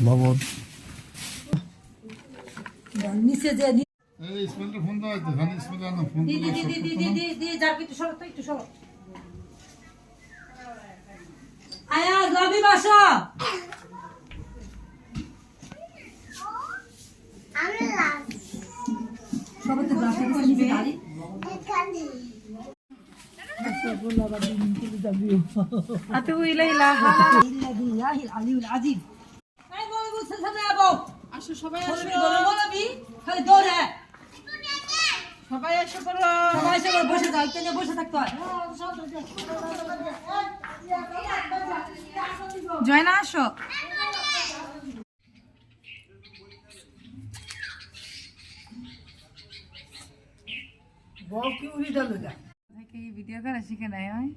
বাবর নিচে যে এই ইসমাইলটা ফোন দাও তো জানি ইসমাইল না ফোন দি দি দি দি দি দি দি যা একটু সরো তো একটু সরো আয়া লবি বাসা আল্লাহ সবাই তো গ্লাসে নিচে গাড়ি আতু ইলা ইলাহা ইল্লাহিল আলিউল আজিম এই বল বুঝছ সামনে আবো আসো সবাই আসো বলবি খালি দৌড়ে সবাই আসো করো সবাই এসে বসে যাও কেন বসে থাকতে হয় জয়না আসো বল কি উড়ি দিল যা ভিডিও করা শিখে নাই হয়